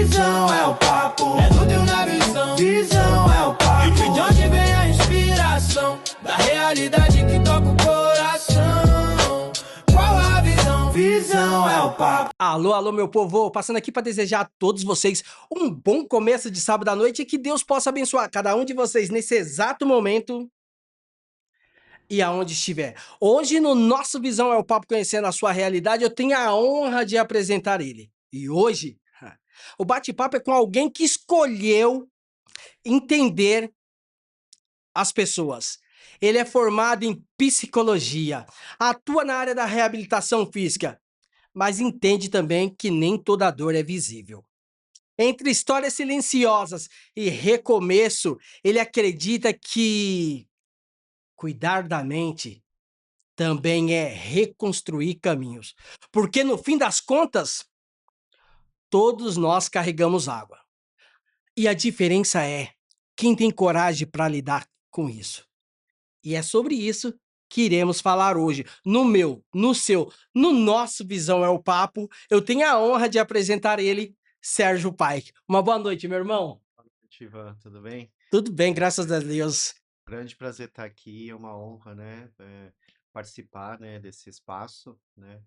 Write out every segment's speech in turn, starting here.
Visão é o papo, é tudo na visão. Visão é o papo, de onde vem a inspiração da realidade que toca o coração. Qual a visão? Visão é o papo. Alô, alô, meu povo, passando aqui para desejar a todos vocês um bom começo de sábado à noite e que Deus possa abençoar cada um de vocês nesse exato momento e aonde estiver. Hoje, no nosso Visão é o Papo Conhecendo a Sua Realidade, eu tenho a honra de apresentar ele. E hoje, o bate-papo é com alguém que escolheu entender as pessoas. Ele é formado em psicologia, atua na área da reabilitação física, mas entende também que nem toda dor é visível. Entre histórias silenciosas e recomeço, ele acredita que cuidar da mente também é reconstruir caminhos. Porque no fim das contas, todos nós carregamos água. E a diferença é quem tem coragem para lidar com isso. E é sobre isso que iremos falar hoje. No meu, no seu, no nosso Visão é o Papo, eu tenho a honra de apresentar ele, Sérgio Paik. Uma boa noite, meu irmão. Boa noite, Ivan, tudo bem? Tudo bem, graças a Deus. Grande prazer estar aqui, é uma honra, né, participar, né, desse espaço, né.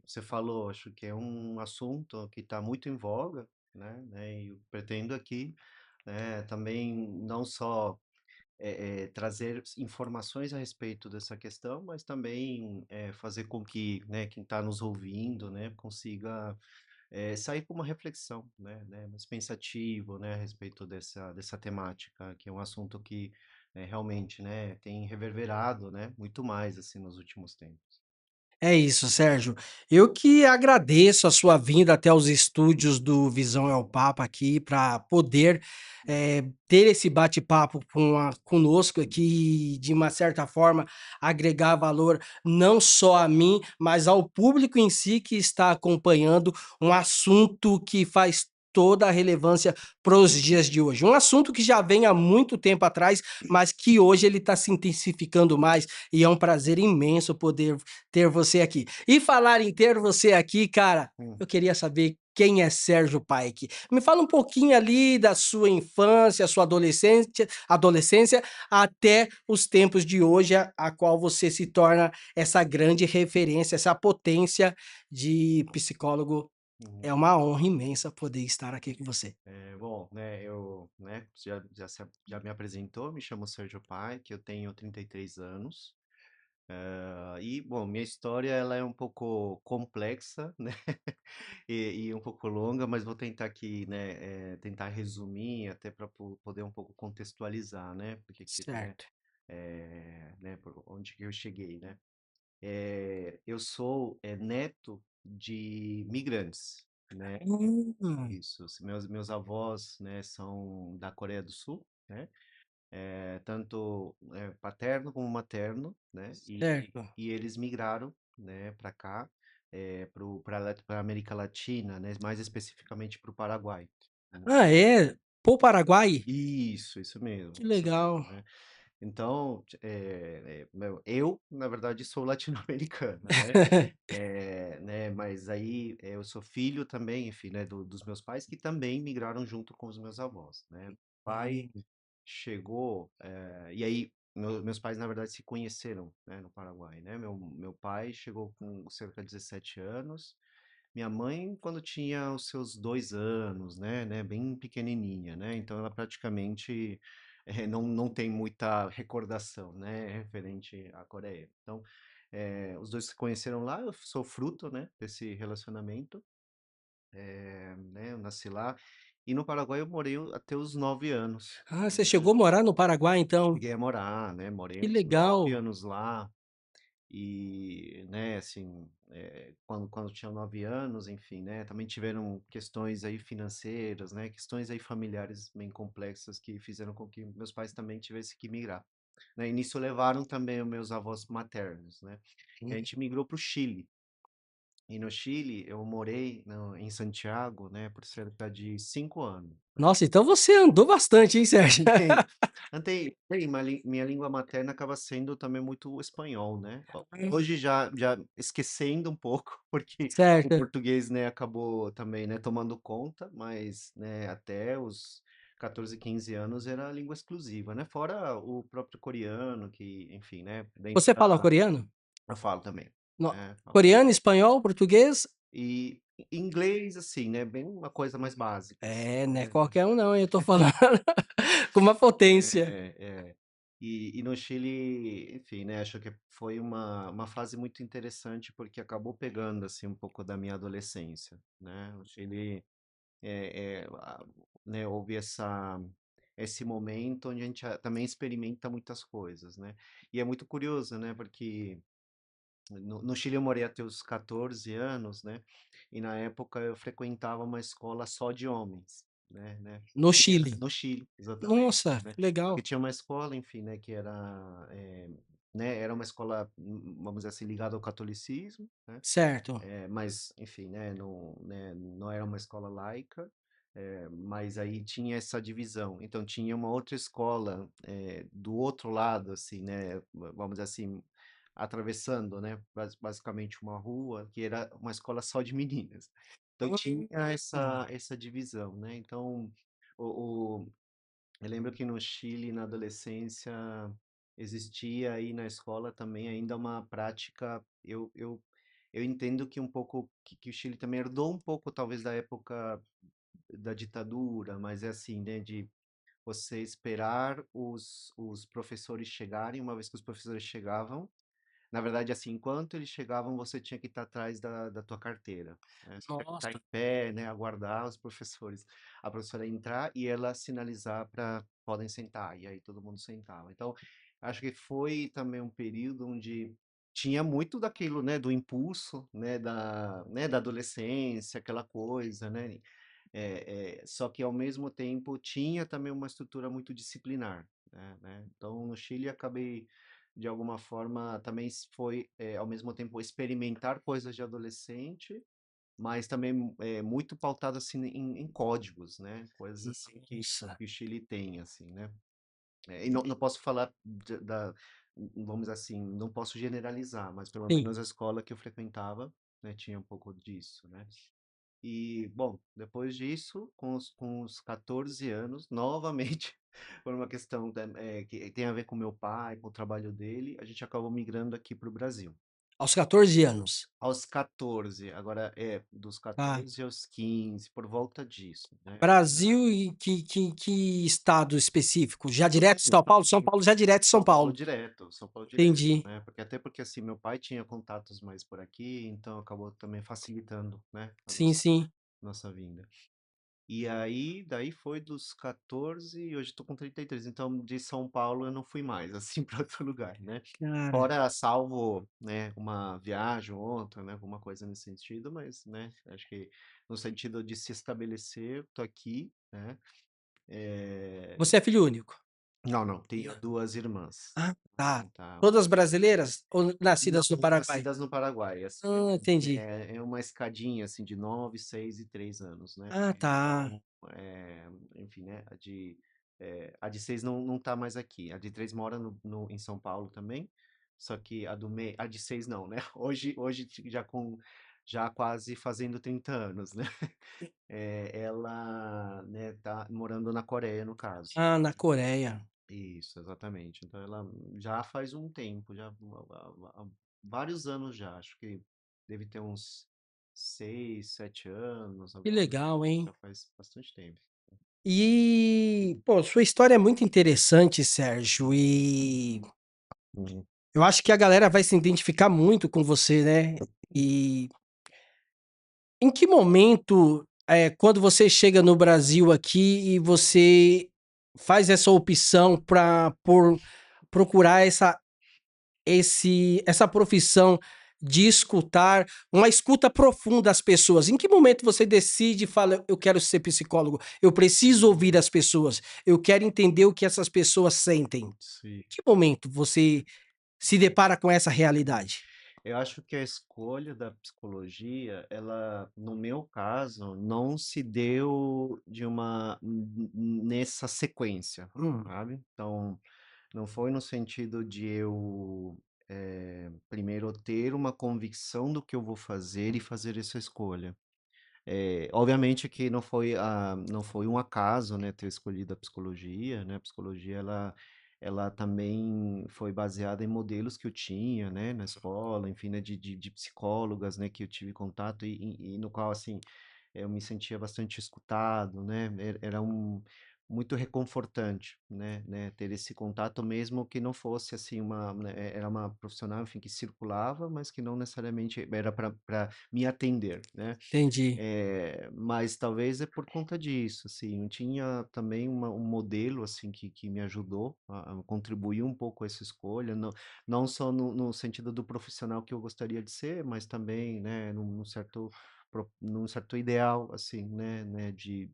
Você falou, acho que é um assunto que está muito em voga, e eu pretendo aqui, né, também não só trazer informações a respeito dessa questão, mas também fazer com que, né, quem está nos ouvindo, né, consiga sair com uma reflexão, mais pensativo, né, a respeito dessa temática, que é um assunto que realmente, né, tem reverberado, né, muito mais assim nos últimos tempos. É isso, Sérgio. Eu que agradeço a sua vinda até os estúdios do Visão é o Papo aqui para poder ter esse bate-papo conosco aqui, de uma certa forma, agregar valor não só a mim, mas ao público em si que está acompanhando um assunto que faz toda a relevância para os dias de hoje. Um assunto que já vem há muito tempo atrás, mas que hoje ele está se intensificando mais e é um prazer imenso poder ter você aqui. E falar em ter você aqui, cara, Hum. eu queria saber quem é Sérgio Paik. Me fala um pouquinho ali da sua infância, sua adolescência até os tempos de hoje, a qual você se torna essa grande referência, essa potência de psicólogo. Uhum. É uma honra imensa poder estar aqui com você. Bom, né, você já me apresentou, me chamo Sérgio Pai, que eu tenho 33 anos. Bom, minha história ela é um pouco complexa, né? E um pouco longa, mas vou tentar aqui, né, tentar resumir até para poder um pouco contextualizar, né? Porque, Certo. por onde que eu cheguei, né? Eu sou neto de migrantes, né? Hum, Isso. Meus avós, né, são da Coreia do Sul, né? Tanto paterno como materno, né? certo. E eles migraram, né, para cá, para a América Latina, né? Mais especificamente para o Paraguai. Né? Ah, é? Pô, Paraguai? Isso mesmo, Que isso mesmo, legal. né? Então, eu, na verdade, sou latino-americano, né? Mas aí eu sou filho também, enfim, né, dos meus pais que também migraram junto com os meus avós, né? O pai Hum. chegou, e aí meus pais, na verdade, se conheceram, né, no Paraguai, né? Meu pai chegou com cerca de 17 anos, minha mãe quando tinha os seus 2 anos, bem pequenininha, né? Então ela praticamente não tem muita recordação, né, referente à Coreia. Então, os dois se conheceram lá, eu sou fruto, né, desse relacionamento, né, eu nasci lá, e no Paraguai eu morei até os 9 anos. Ah, você chegou a morar no Paraguai, então? Cheguei a morar, né, morei Que uns 9 legal. anos lá, e, né, assim, quando tinha 9 anos, enfim, né, também tiveram questões aí financeiras, né, questões aí familiares bem complexas que fizeram com que meus pais também tivessem que migrar. Né, e nisso levaram também os meus avós maternos, né, e a Hum. gente migrou para o Chile. E no Chile, eu morei em Santiago, né, por cerca de 5 anos. Nossa, então você andou bastante, hein, Sérgio? Andei, andei, minha língua materna acaba sendo também muito o espanhol, né? Hoje já esquecendo um pouco, porque o Certo. português, né, acabou também, né, tomando conta, mas, né, até os 14, 15 anos era a língua exclusiva, né? Fora o próprio coreano, que, enfim, né, dentro Você fala da... coreano? Eu falo também, No- né? Falo Coreano, espanhol, português? e inglês, assim, né? Bem uma coisa mais básica, assim, É, não é né? qualquer um não, hein, eu tô falando com uma potência. É. E no Chile, enfim, né? Acho que foi uma fase muito interessante porque acabou pegando, assim, um pouco da minha adolescência, né? O Chile, né? Houve esse momento onde a gente também experimenta muitas coisas, né? E é muito curioso, né? Porque no Chile eu morei até os 14 anos, né? E na época eu frequentava uma escola só de homens, né? No Chile. No Chile, exatamente, Nossa, né? que legal. Porque tinha uma escola, enfim, né? Que era, né? Era uma escola, vamos dizer assim, ligada ao catolicismo, né? Certo. Mas, enfim, né, não era uma escola laica, mas aí tinha essa divisão. Então, tinha uma outra escola do outro lado, assim, né, vamos dizer assim, atravessando, né, basicamente uma rua, que era uma escola só de meninas. Então, tinha Hum. essa divisão, né? Então, o, eu lembro que no Chile, na adolescência, existia aí na escola também ainda uma prática. Eu entendo que um pouco que o Chile também herdou um pouco, talvez, da época da ditadura, mas é assim, né, de você esperar os professores chegarem. Uma vez que os professores chegavam, na verdade, assim, enquanto eles chegavam, você tinha que estar atrás da tua carteira, né? Você tinha que estar em Nossa. pé, né? Aguardar os professores, a professora entrar e ela sinalizar para podem sentar, e aí todo mundo sentava. Então, acho que foi também um período onde tinha muito daquilo, né? Do impulso, né? Da adolescência, aquela coisa, né? Só que ao mesmo tempo tinha também uma estrutura muito disciplinar, né? Então, no Chile acabei de alguma forma também foi ao mesmo tempo experimentar coisas de adolescente, mas também muito pautado assim em códigos, né? Coisas assim Nossa. que o Chile tem, assim, né? E não posso falar vamos dizer assim, não posso generalizar, mas pelo Sim. menos a escola que eu frequentava, né, tinha um pouco disso, né? E, bom, depois disso, com os 14 anos, novamente, por uma questão que tem a ver com meu pai, com o trabalho dele, a gente acabou migrando aqui para o Brasil. Aos 14 anos. Aos 14, agora dos Tá. 14 aos 15, por volta disso, né? Brasil e que estado específico? Já São direto de São Paulo? São Paulo, já direto de São Paulo. São Paulo direto, Entendi. né? Até porque assim, meu pai tinha contatos mais por aqui, então acabou também facilitando, né, a Sim, sim. nossa vinda. E aí, daí foi dos 14 e hoje estou com 33. Então, de São Paulo eu não fui mais, assim, para outro lugar, né? Cara, Fora, salvo, né, uma viagem ou outra, né, alguma coisa nesse sentido, mas, né, acho que no sentido de se estabelecer, tô aqui, né? É, você é filho único? Não, tenho duas irmãs. Ah, tá. Tá. Todas brasileiras ou Não, nascidas no Paraguai? nascidas no Paraguai, assim, Ah, entendi. é uma escadinha, assim, de 9, 6 e 3 anos, né? Ah, tá. Então, enfim, né? A de 6 não tá mais aqui. A de 3 mora em São Paulo também, só que a de 6 não, né? Hoje já quase fazendo 30 anos, né? Ela, né, tá morando na Coreia, no caso. Ah, na Coreia. Isso, exatamente. Então ela já faz um tempo, já há vários anos já, acho que deve ter uns 6, 7 anos, Que alguma coisa legal, assim, hein? já faz bastante tempo. E, pô, sua história é muito interessante, Sérgio, e Uhum. eu acho que a galera vai se identificar muito com você, né? E em que momento, quando você chega no Brasil aqui e você faz essa opção para procurar essa profissão de escutar, uma escuta profunda às pessoas. Em que momento você decide e fala, eu quero ser psicólogo, eu preciso ouvir as pessoas, eu quero entender o que essas pessoas sentem? Em Sim. que momento você se depara com essa realidade? Eu acho que a escolha da psicologia, ela, no meu caso, não se deu nessa sequência, Hum, sabe? Então, não foi no sentido de eu primeiro ter uma convicção do que eu vou fazer e fazer essa escolha. Obviamente que não foi um acaso, né, ter escolhido a psicologia, né? A psicologia ela também foi baseada em modelos que eu tinha, né, na escola, enfim, né, de psicólogas, né, que eu tive contato e no qual assim eu me sentia bastante escutado, né? Era muito reconfortante, né, ter esse contato mesmo que não fosse assim era uma profissional, enfim, que circulava, mas que não necessariamente era para me atender, né? entendi, Mas talvez é por conta disso, assim, eu tinha também um modelo, assim, que me ajudou a contribuir um pouco com essa escolha, não só no sentido do profissional que eu gostaria de ser, mas também, né, num certo ideal, assim, né, de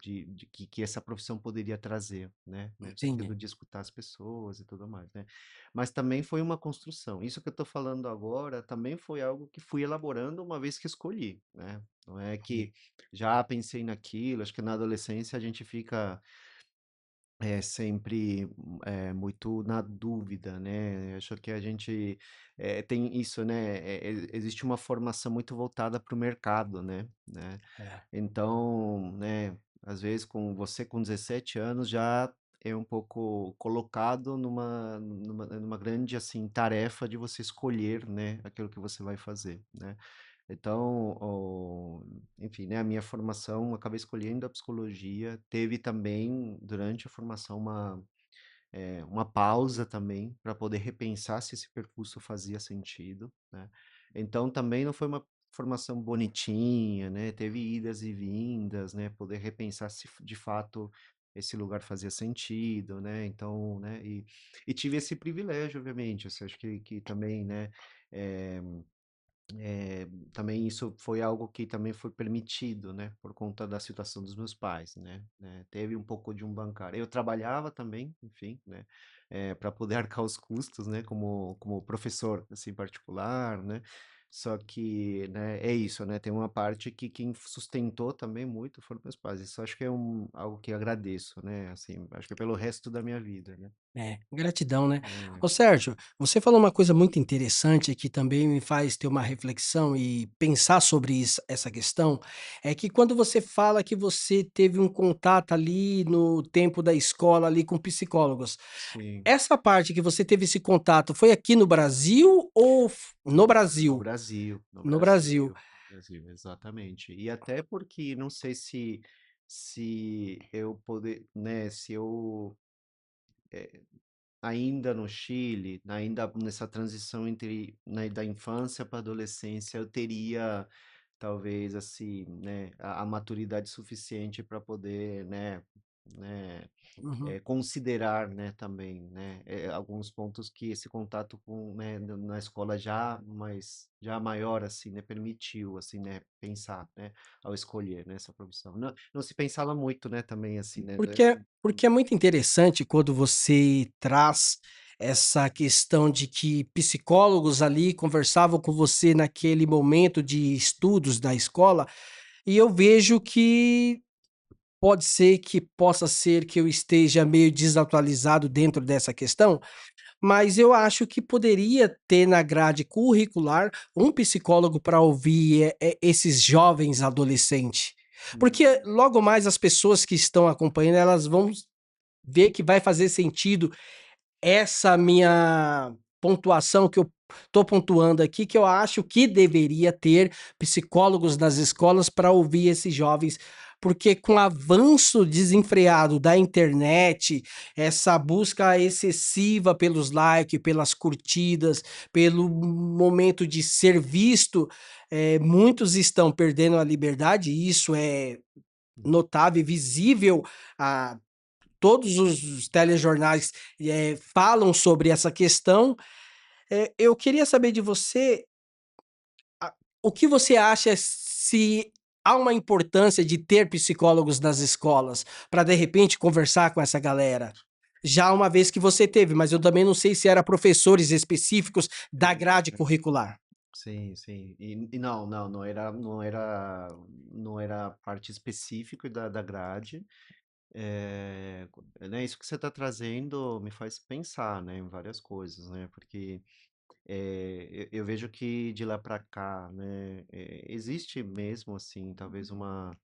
que essa profissão poderia trazer, né, no entendi, sentido de escutar as pessoas e tudo mais, né. Mas também foi uma construção. Isso que eu estou falando agora também foi algo que fui elaborando uma vez que escolhi, né. Não é que já pensei naquilo, acho que na adolescência a gente fica sempre muito na dúvida, né? Acho que a gente tem isso, né? Existe uma formação muito voltada para o mercado, né? é, Então, né? Às vezes com 17 anos já é um pouco colocado numa grande assim tarefa de você escolher, né? Aquilo que você vai fazer, né? Então, enfim, né, a minha formação, eu acabei escolhendo a psicologia. Teve também, durante a formação, uma pausa também, para poder repensar se esse percurso fazia sentido, né? Então, também não foi uma formação bonitinha, né? Teve idas e vindas, né? Poder repensar se de fato esse lugar fazia sentido, né? Então, né? E tive esse privilégio, obviamente. Assim, acho que também, né? eh, também isso foi algo que também foi permitido, né, por conta da situação dos meus pais, né, teve um pouco de um bancário. Eu trabalhava também, enfim, né, para poder arcar os custos, né, como professor, assim, particular, né, só que, né, é isso, né, tem uma parte que quem sustentou também muito foram meus pais. Isso acho que é algo que agradeço, né, assim, acho que é pelo resto da minha vida, né. gratidão, né. É, Ô Sérgio, você falou uma coisa muito interessante que também me faz ter uma reflexão e pensar sobre essa questão, é que quando você fala que você teve um contato ali no tempo da escola ali com psicólogos, sim. essa parte que você teve esse contato foi aqui no Brasil ou no No Brasil? Brasil, no No Brasil. Brasil, no Brasil, exatamente. E até porque não sei se eu poder, né, se eu ainda no Chile, ainda nessa transição entre, né, da infância para a adolescência, eu teria talvez assim, né, a maturidade suficiente para poder, né, Uhum. considerar, né, também, né, alguns pontos que esse contato com, né, na escola já maior, assim, né, permitiu, assim, né, pensar, né, ao escolher, né, essa profissão. Não se pensava muito, né, também, assim, né, Porque é muito interessante quando você traz essa questão de que psicólogos ali conversavam com você naquele momento de estudos da escola, e eu vejo que pode ser que possa ser que eu esteja meio desatualizado dentro dessa questão, mas eu acho que poderia ter na grade curricular um psicólogo para ouvir, esses jovens adolescentes. Porque logo mais as pessoas que estão acompanhando, elas vão ver que vai fazer sentido essa minha pontuação que eu tô pontuando aqui, que eu acho que deveria ter psicólogos nas escolas para ouvir esses jovens, porque com o avanço desenfreado da internet, essa busca excessiva pelos likes, pelas curtidas, pelo momento de ser visto, muitos estão perdendo a liberdade, e isso é notável e visível a todos os telejornais, falam sobre essa questão. Eu queria saber de você, o que você acha se há uma importância de ter psicólogos nas escolas, para de repente conversar com essa galera? Já uma vez que você teve, mas eu também não sei se era professores específicos da grade curricular. Sim, sim. E não era parte específica da grade. Né, isso que você está trazendo me faz pensar, né, em várias coisas, né? Porque eu vejo que de lá para cá, né, existe mesmo assim, talvez uma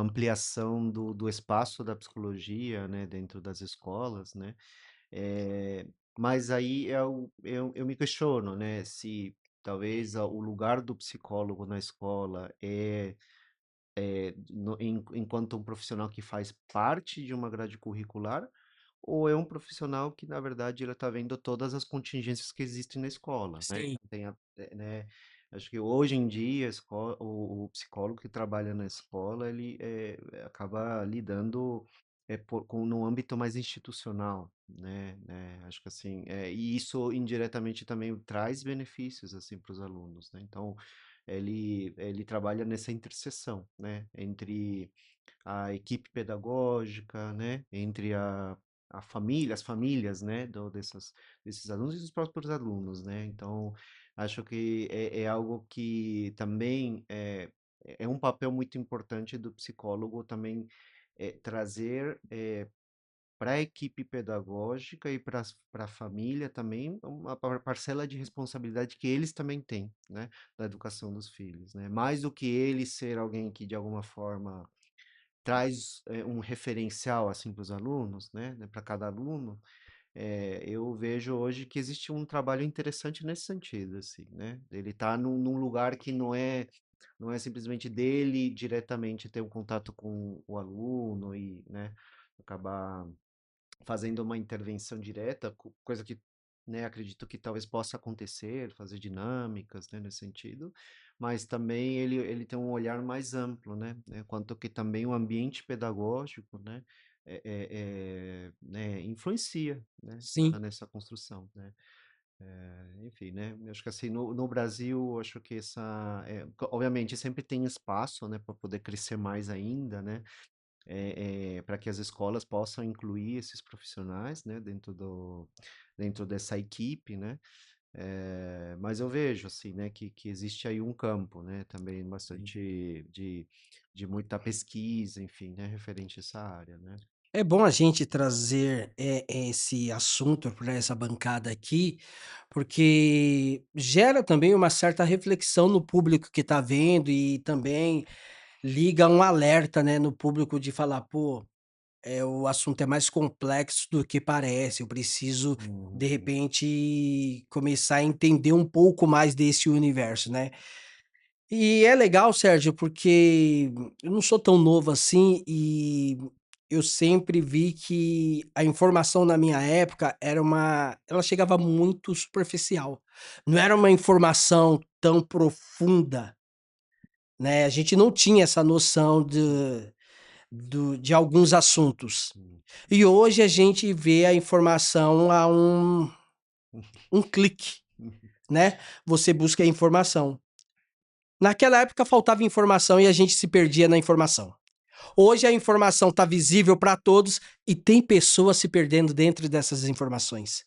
ampliação do espaço da psicologia, né, dentro das escolas, né? Eh, mas aí eu me questiono, né, se talvez o lugar do psicólogo na escola enquanto um profissional que faz parte de uma grade curricular, ou é um profissional que, na verdade, ele está vendo todas as contingências que existem na escola, né? Sim. Então, né, acho que hoje em dia o psicólogo que trabalha na escola, ele acaba lidando no âmbito mais institucional, né? Acho que assim, e isso indiretamente também traz benefícios assim para os alunos, né? Então, ele trabalha nessa interseção, né, entre a equipe pedagógica, né, entre a família, as famílias, né, desses alunos e dos próprios alunos, né. Então, acho que é algo que também é um papel muito importante do psicólogo também trazer para a equipe pedagógica e para a família também uma parcela de responsabilidade que eles também têm, né, da educação dos filhos, né? Mais do que ele ser alguém que de alguma forma traz um referencial assim para os alunos, né, para cada aluno, eu vejo hoje que existe um trabalho interessante nesse sentido, assim, né? Ele está num lugar que não é simplesmente dele diretamente ter um contato com o aluno e, né, acabar fazendo uma intervenção direta, coisa que, né, acredito que talvez possa acontecer, fazer dinâmicas, né, nesse sentido, mas também ele tem um olhar mais amplo, né, quanto que também o ambiente pedagógico, né, né, influencia, né, Sim. nessa construção, né. Enfim, né, eu acho que assim, no Brasil, eu acho que obviamente sempre tem espaço, né, para poder crescer mais ainda, né, para que as escolas possam incluir esses profissionais, né, dentro dessa equipe, né? Mas eu vejo assim, né, que existe aí um campo, né, também Sim. bastante de muita pesquisa, enfim, né, referente a essa área, né? É bom a gente trazer, esse assunto para essa bancada aqui, porque gera também uma certa reflexão no público que está vendo e também liga um alerta, né, no público de falar: "Pô, o assunto é mais complexo do que parece, eu preciso, de Uhum. repente, começar a entender um pouco mais desse universo", né. E é legal, Sérgio, porque eu não sou tão novo assim e eu sempre vi que a informação na minha época ela chegava muito superficial. Não era uma informação tão profunda, né, a gente não tinha essa noção de alguns assuntos. Uhum. E hoje a gente vê a informação a um clique, né, você busca a informação. Naquela época faltava informação e a gente se perdia na informação. Hoje a informação está visível para todos e tem pessoas se perdendo dentro dessas informações.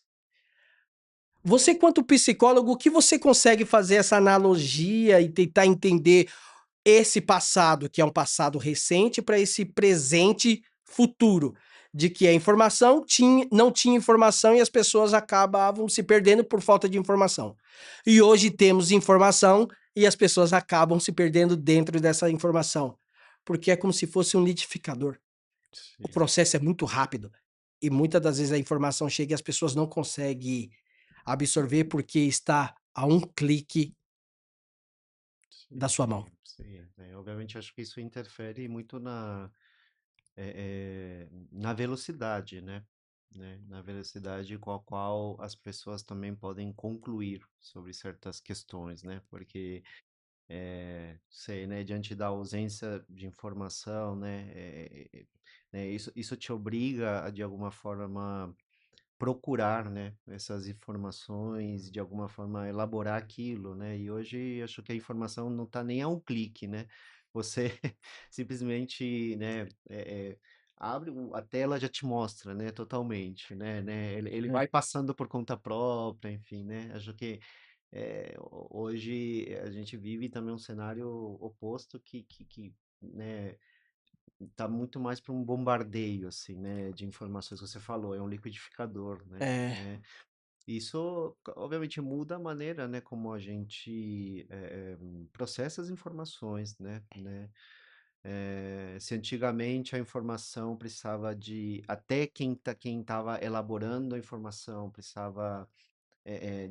Você, quanto psicólogo, o que você consegue fazer essa analogia e tentar entender esse passado, que é um passado recente, para esse presente futuro, de que a informação não tinha informação e as pessoas acabavam se perdendo por falta de informação. E hoje temos informação e as pessoas acabam se perdendo dentro dessa informação, porque é como se fosse um liquidificador. O Sim, processo é muito rápido e muitas das vezes a informação chega e as pessoas não conseguem absorver porque está a um clique da sim, sua mão. sim. Obviamente, acho que isso interfere muito na velocidade, né? Na velocidade com a qual as pessoas também podem concluir sobre certas questões, né? Porque, sei, né, diante da ausência de informação, né, isso te obriga a, de alguma forma, procurar, né, essas informações, de alguma forma elaborar aquilo, né? E hoje acho que a informação não está nem a um clique, né? Você simplesmente, né, abre a tela já te mostra, né, totalmente, né? Ele vai passando por conta própria, enfim, né? Acho que Hoje a gente vive também um cenário oposto né, tá muito mais para um bombardeio, assim, né, de informações que você falou, é um liquidificador, É, né? Isso, obviamente, muda a maneira, né, como a gente processa as informações, né? Se antigamente a informação precisava até quem estava elaborando a informação precisava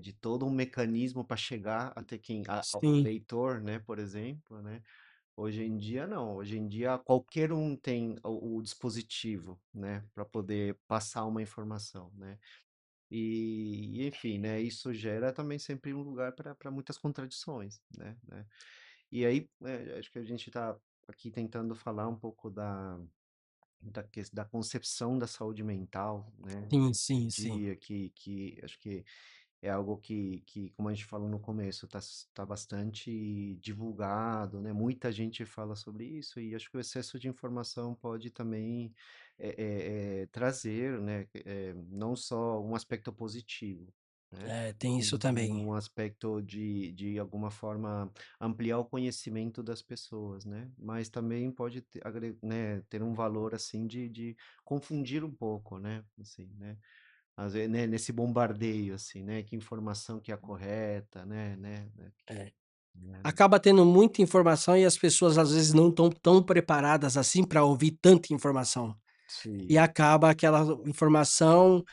de todo um mecanismo para chegar até ao sim, leitor, né, por exemplo, né? Hoje em dia não, hoje em dia qualquer um tem o dispositivo, né, para poder passar uma informação, né? Enfim, né, isso gera também sempre um lugar para muitas contradições, né? E aí, acho que a gente está aqui tentando falar um pouco da concepção da saúde mental, né, sim, hoje em sim, sim. dia, que acho que é algo como a gente falou no começo, tá bastante divulgado, né? Muita gente fala sobre isso e acho que o excesso de informação pode também trazer, né? Não só um aspecto positivo, né? É, tem isso também. Um aspecto de alguma forma ampliar o conhecimento das pessoas, né? Mas também pode né, ter um valor assim de confundir um pouco, né? Assim, né? Às vezes, né, nesse bombardeio, assim, né? Que informação que é a correta, né, É. né, Acaba tendo muita informação e as pessoas às vezes não estão tão preparadas assim para ouvir tanta informação. E sim, acaba aquela informação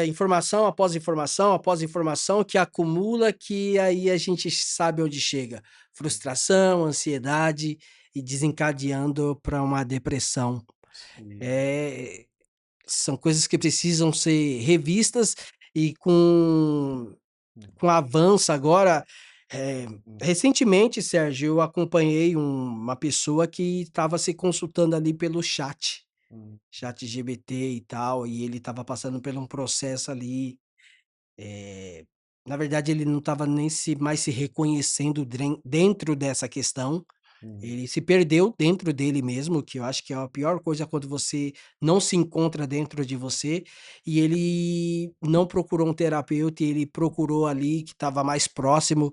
informação após informação, após informação que acumula, que aí a gente sabe onde chega. Frustração, ansiedade e desencadeando para uma depressão. sim, Eh, São coisas que precisam ser revistas e com o avanço agora, hum, recentemente, Sérgio, eu acompanhei uma pessoa que estava se consultando ali pelo hum, ChatGPT e tal, e ele estava passando por um processo ali, eh, na verdade ele não estava nem se reconhecendo dentro dessa questão, hum, ele se perdeu dentro dele mesmo, que eu acho que é a pior coisa quando você não se encontra dentro de você, e ele não procurou um terapeuta, ele procurou ali que estava mais próximo,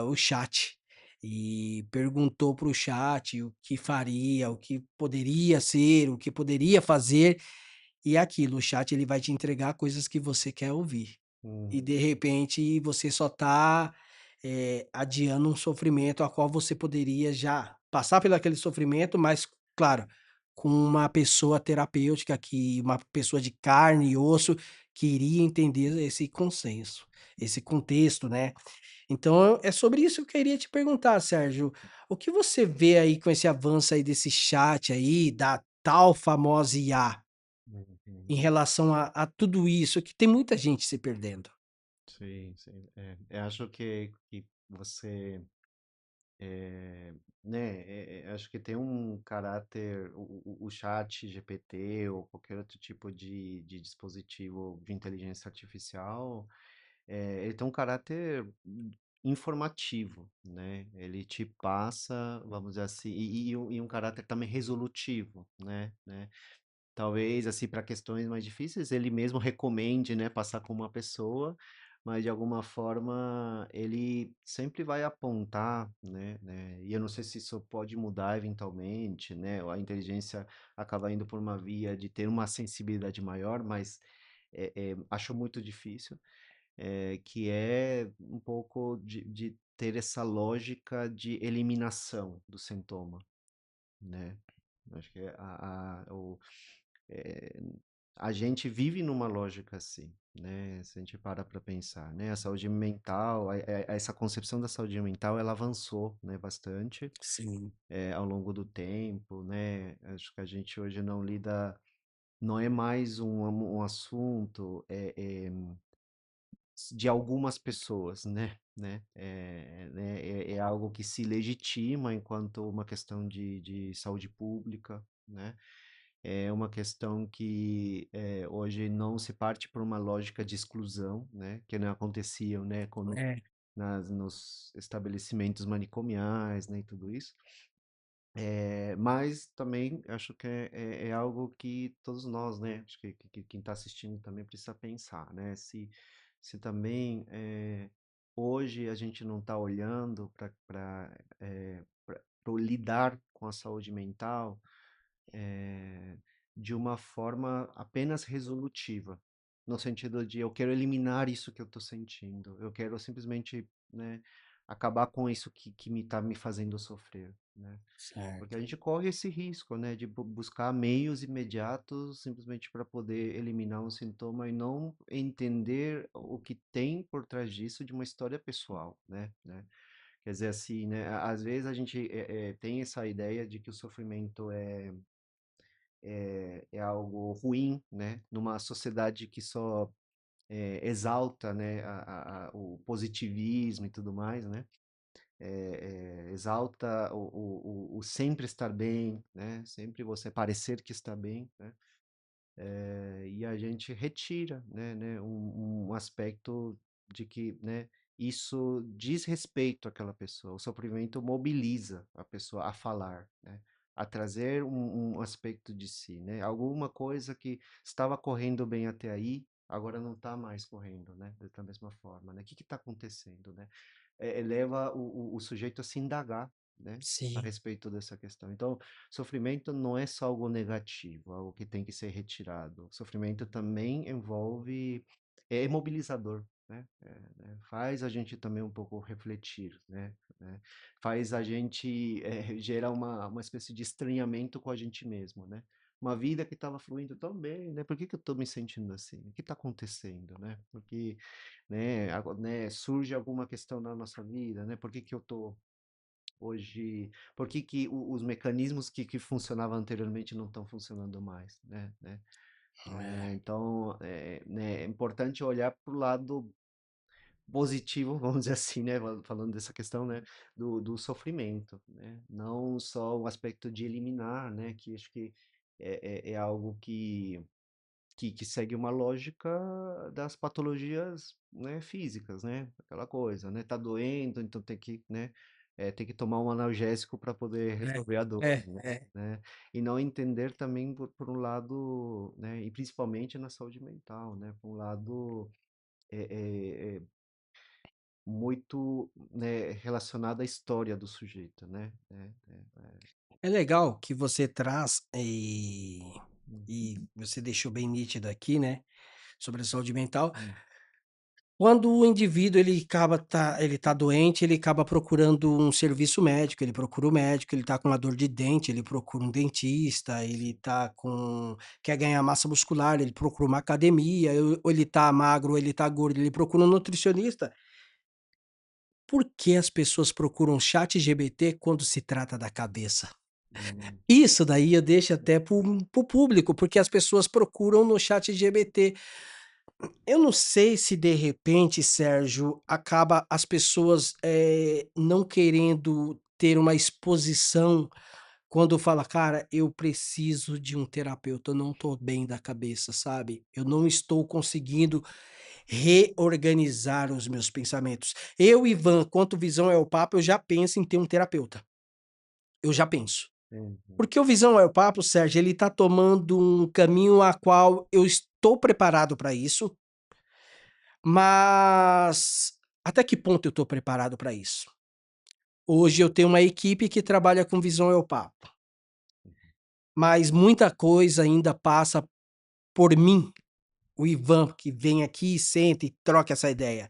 o chat. E perguntou para o chat o que faria, o que poderia ser, o que poderia fazer, e é aquilo, o chat ele vai te entregar coisas que você quer ouvir. E hum, de repente você só está, adiando um sofrimento a qual você poderia já passar pelo aquele sofrimento, mas claro, com uma pessoa terapêutica uma pessoa de carne e osso, que iria entender esse consenso, esse contexto, né. Então é sobre isso que eu queria te perguntar, Sérgio, o que você vê aí com esse avanço aí desse chat aí, da tal famosa IA, uhum. em relação a tudo isso, que tem muita gente se perdendo? Sim, sim. Eu acho que você, é, né, acho que tem um caráter, o chat GPT ou qualquer outro tipo de dispositivo de inteligência artificial, ele tem um caráter informativo, né? Ele te passa, vamos dizer assim, e um caráter também resolutivo, né? Talvez, assim, para questões mais difíceis, ele mesmo recomende, né, passar com uma pessoa, mas de alguma forma ele sempre vai apontar, né? E eu não sei se isso pode mudar eventualmente, né? Ou a inteligência acaba indo por uma via de ter uma sensibilidade maior, mas acho muito difícil, que é um pouco de ter essa lógica de eliminação do sintoma, né? Acho que eh, a gente vive numa lógica assim, né? Se a gente para pensar, né? A saúde mental, essa concepção da saúde mental, ela avançou, né, bastante, Sim. ao longo do tempo, né? Acho que a gente hoje não lida, não é mais um assunto de algumas pessoas, né? É algo que se legitima enquanto uma questão de saúde pública, né? É uma questão que hoje não se parte por uma lógica de exclusão, né? Que não aconteciam, né? Quando É, nos estabelecimentos manicomiais, né? E tudo isso. Mas também acho que é algo que todos nós, né? Acho que quem está assistindo também precisa pensar, né? Se também hoje a gente não está olhando para o lidar com a saúde mental eh, de uma forma apenas resolutiva, no sentido de eu quero eliminar isso que eu estou sentindo, eu quero simplesmente, né, acabar com isso que me está me fazendo sofrer, né? Porque Certo. a gente corre esse risco, né, de buscar meios imediatos simplesmente para poder eliminar um sintoma e não entender o que tem por trás disso de uma história pessoal, né? Quer dizer assim, né, às vezes a gente tem essa ideia de que o sofrimento é algo ruim, né, numa sociedade que só exalta, né, o positivismo e tudo mais, né? Exalta o sempre estar bem, né? Sempre você parecer que está bem, né? E a gente retira, né, um aspecto de que, né, isso diz respeito àquela pessoa. O sofrimento mobiliza a pessoa a falar, né? A trazer um aspecto de si, né? Alguma coisa que estava correndo bem até aí, agora não está mais correndo, né? Da mesma forma, né? O que está acontecendo, né? Leva o sujeito a se indagar, né? A Sim, respeito dessa questão. Então, sofrimento não é só algo negativo, algo que tem que ser retirado. Sofrimento também envolve, é mobilizador, né? Faz a gente também um pouco refletir, né? Faz a gente gerar uma espécie de estranhamento com a gente mesmo, né? Uma vida que estava fluindo tão bem, né? Por que que eu estou me sentindo assim? O que está acontecendo, né? Porque, né, surge alguma questão na nossa vida, né? Por que que eu estou hoje, por que que os mecanismos que funcionavam anteriormente não estão funcionando mais, é. Então, né, é importante olhar para o lado positivo, vamos dizer assim, né, falando dessa questão, né, do sofrimento, né, não só o aspecto de eliminar, né, que acho que é algo que segue uma lógica das patologias, né, físicas, né? Aquela coisa, né? Tá doendo, então tem que, né, tem que tomar um analgésico para poder É, resolver a dor, é, é. né? E não entender também por um lado, né, e principalmente na saúde mental, né? Por um lado muito, né, relacionado à história do sujeito, né? É legal que você traz, Hum, e você deixou bem nítido aqui, né, sobre a saúde mental. hum, Quando o indivíduo ele tá doente, ele acaba procurando um serviço médico, ele procura o médico, ele tá com uma dor de dente, ele procura um dentista, ele tá com quer ganhar massa muscular, ele procura uma academia, ou ele tá magro, ou ele tá gordo, ele procura um nutricionista. Por que as pessoas procuram ChatGPT quando se trata da cabeça? hum, Isso daí eu deixo até para o público, porque as pessoas procuram no ChatGPT. Eu não sei se de repente, Sérgio, acaba as pessoas, não querendo ter uma exposição quando fala: "Cara, eu preciso de um terapeuta, eu não tô bem da cabeça, sabe. Eu não estou conseguindo reorganizar os meus pensamentos". Eu, Ivan, quanto Visão é o Papo, eu já penso em ter um terapeuta, eu já penso. uhum, Porque o Visão é o Papo, Sérgio, ele tá tomando um caminho a qual eu estou preparado para isso, mas até que ponto eu estou preparado para isso? Hoje eu tenho uma equipe que trabalha com Visão é o Papo, mas muita coisa ainda passa por mim, o Ivan, que vem aqui, senta e troca essa ideia.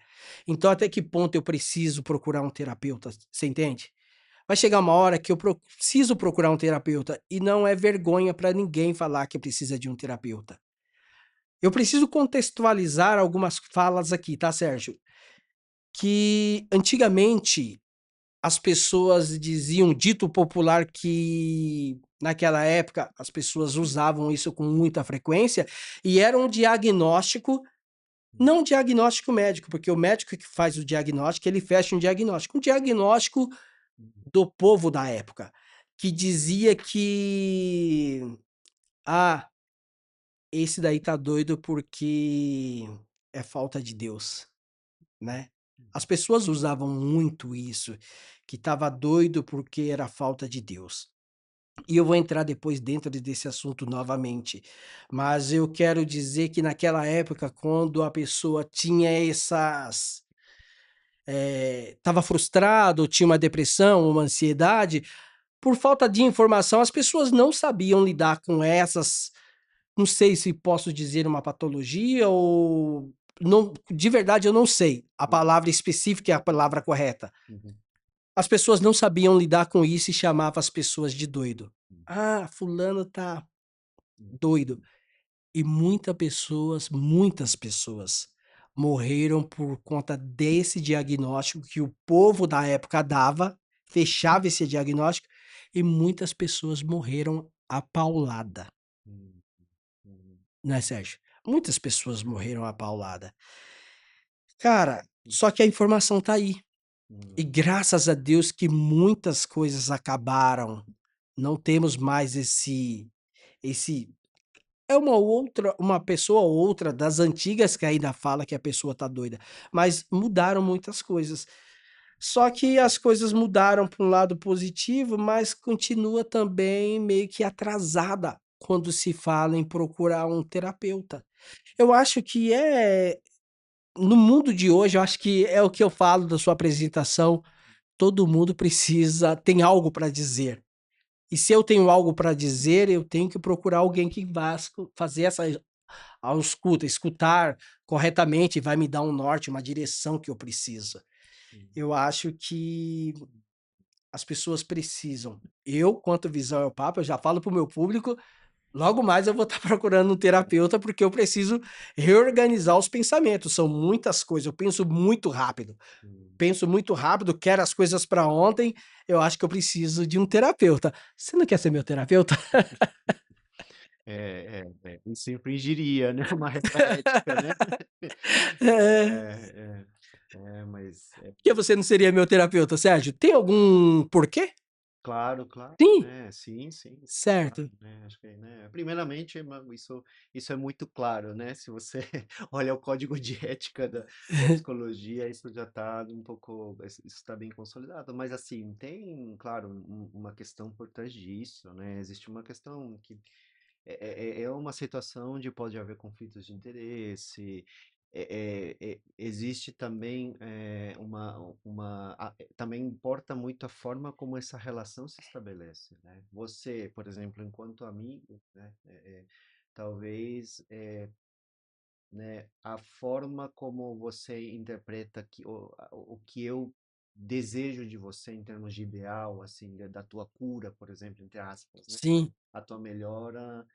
Então até que ponto eu preciso procurar um terapeuta, você entende? Vai chegar uma hora que eu preciso procurar um terapeuta e não é vergonha para ninguém falar que precisa de um terapeuta. Eu preciso contextualizar algumas falas aqui, tá, Sérgio? Que antigamente as pessoas diziam, dito popular, que naquela época as pessoas usavam isso com muita frequência e era um diagnóstico, não um diagnóstico médico, porque o médico que faz o diagnóstico, ele fecha um diagnóstico do povo da época, que dizia que: "Ah, esse daí tá doido porque é falta de Deus", né. As pessoas usavam muito isso, que estava doido porque era falta de Deus. E eu vou entrar depois dentro desse assunto novamente, mas eu quero dizer que naquela época, quando a pessoa tinha estava frustrado, tinha uma depressão, uma ansiedade, por falta de informação, as pessoas não sabiam lidar com essas, não sei se posso dizer uma patologia ou não, de verdade eu não sei a Uhum, palavra específica é a palavra correta. uhum, As pessoas não sabiam lidar com isso e chamavam as pessoas de doido. uhum, "Ah, fulano tá uhum, doido". E muitas pessoas morreram por conta desse diagnóstico que o povo da época dava, fechava esse diagnóstico, e muitas pessoas morreram à paulada, uhum, uhum, né, Sérgio? Muitas pessoas morreram à paulada. Cara, só que a informação tá aí. uhum, E graças a Deus que muitas coisas acabaram. Não temos mais esse é uma pessoa ou outra das antigas que ainda fala que a pessoa tá doida, mas mudaram muitas coisas. Só que as coisas mudaram para um lado positivo, mas continua também meio que atrasada quando se fala em procurar um terapeuta. Eu acho que no mundo de hoje, eu acho que é o que eu falo da sua apresentação, todo mundo tem algo para dizer. E se eu tenho algo para dizer, eu tenho que procurar alguém que vá fazer essa escuta, escutar corretamente, vai me dar um norte, uma direção que eu preciso. uhum. Eu acho que as pessoas precisam. Eu, quanto visão é o Papa, eu já falo para o meu público, logo mais eu vou estar procurando um terapeuta, porque eu preciso reorganizar os pensamentos. São muitas coisas, eu Uhum. penso muito rápido, quero as coisas para ontem. Eu acho que eu preciso de um terapeuta. Você não quer ser meu terapeuta? Isso infringiria, né, uma regra ética, né? É. É, mas Por que você não seria meu terapeuta, Sérgio? Tem algum porquê? claro, claro, Sim, né? Sim, sim, claro, certo. né? Acho que, né? Primeiramente, isso é muito claro, né? Se você olha o código de ética da psicologia, isso já está um pouco, isso está bem consolidado. Mas assim, tem, claro, uma questão por trás disso, né? Existe uma questão que é uma situação onde pode haver conflitos de interesse. Existe também também importa muito a forma como essa relação se estabelece, né? Você, por exemplo, enquanto amigo, né, talvez, né, a forma como você interpreta o que eu desejo de você em termos de ideal, assim, da tua cura, por exemplo, entre aspas, né? Sim, A tua melhora,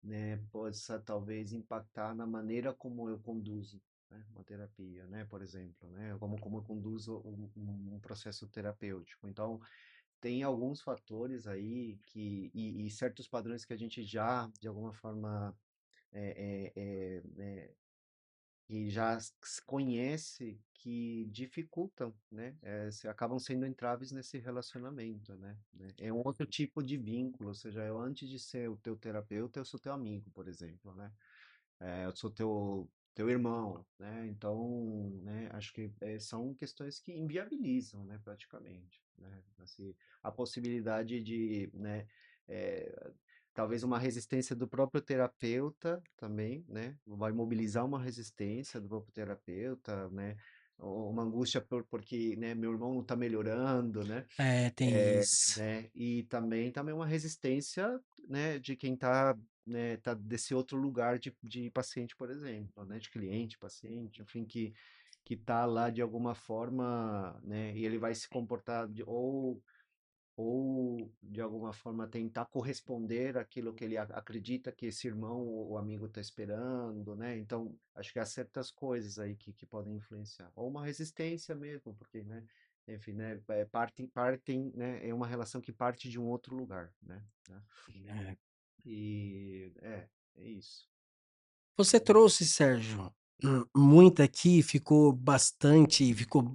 né, possa talvez impactar na maneira como eu conduzo, né, uma terapia, né, por exemplo, né, como eu conduzo um processo terapêutico. Então, tem alguns fatores aí e certos padrões que a gente já, de alguma forma, é, é, é, é, que já conhece que dificultam, né? Acabam sendo entraves nesse relacionamento, né? É um outro tipo de vínculo, ou seja, eu antes de ser o teu terapeuta, eu sou teu amigo, por exemplo, né? Eu sou teu irmão, né? Então, né? Acho que são questões que inviabilizam, né? Praticamente, né? Assim, a possibilidade de, né? eh, Talvez uma resistência do próprio terapeuta também, né? Vai mobilizar uma resistência do próprio terapeuta, né? Uma angústia porque, né, meu irmão não está melhorando, né? tem isso. Né? E também uma resistência, né, de quem está, né, tá desse outro lugar de paciente, por exemplo, né? De cliente, paciente, enfim, que está lá de alguma forma, né? E ele vai se comportar ou de alguma forma tentar corresponder àquilo que ele acredita que esse irmão ou amigo está esperando, né? Então, acho que há certas coisas aí que podem influenciar. Ou uma resistência mesmo, porque, né? Enfim, né? Partem, né? É uma relação que parte de um outro lugar, né? É. E é isso. Você trouxe, Sérgio, muito aqui, ficou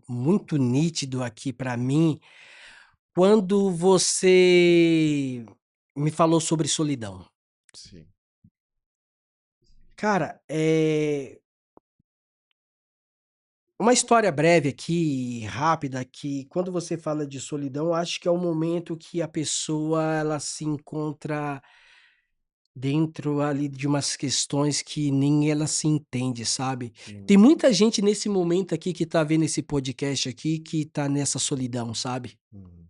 muito nítido aqui para mim, quando você me falou sobre solidão. Sim. Cara, uma história breve aqui, rápida, que quando você fala de solidão, eu acho que é o momento que a pessoa ela se encontra dentro ali de umas questões que nem ela se entende, sabe. Hum, Tem muita gente nesse momento aqui que tá vendo esse podcast aqui, que tá nessa solidão, sabe. hum,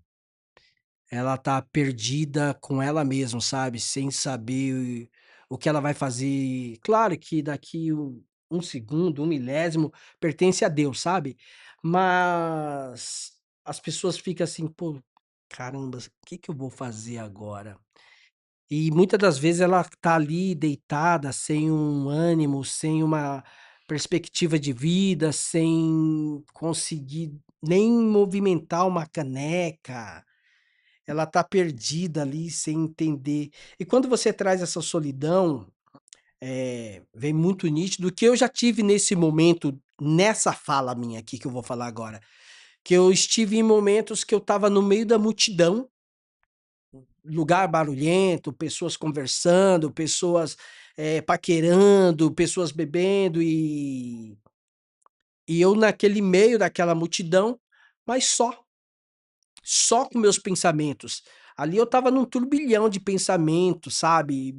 Ela tá perdida com ela mesma, sabe, sem saber o que ela vai fazer. Claro que daqui um segundo, um milésimo, pertence a Deus, sabe. Mas as pessoas ficam assim: "Pô, caramba, o que que eu vou fazer agora?". E muitas das vezes ela tá ali deitada, sem um ânimo, sem uma perspectiva de vida, sem conseguir nem movimentar uma caneca. Ela tá perdida ali, sem entender. E quando você traz essa solidão, vem muito nítido que eu já tive nesse momento, nessa fala minha aqui que eu vou falar agora, que eu estive em momentos que eu estava no meio da multidão, lugar barulhento, pessoas conversando, pessoas, paquerando, pessoas bebendo e eu naquele meio daquela multidão, mas só com meus pensamentos. Ali eu estava num turbilhão de pensamentos, sabe,